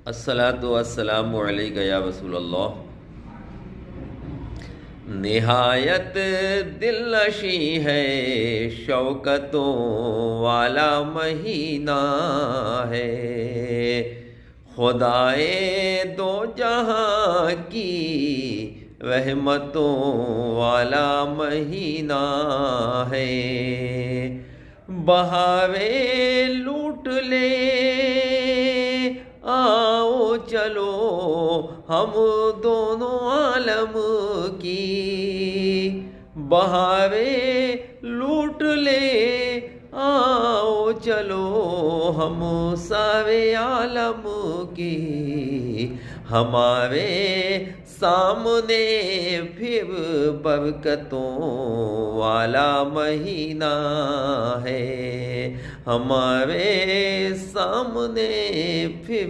الصلاۃ والسلام علیک یا رسول اللہ۔ نہایت دل نشیں ہے شوکتوں والا مہینہ ہے، خدائے دو جہاں کی رحمتوں والا مہینہ ہے۔ بہاریں لوٹ لے آؤ چلو ہم دونوں عالم کی، بہاریں لوٹ لے آؤ چلو ہم سارے عالم کی۔ ہمارے سامنے پھر برکتوں والا مہینہ ہے، ہمارے سامنے پھر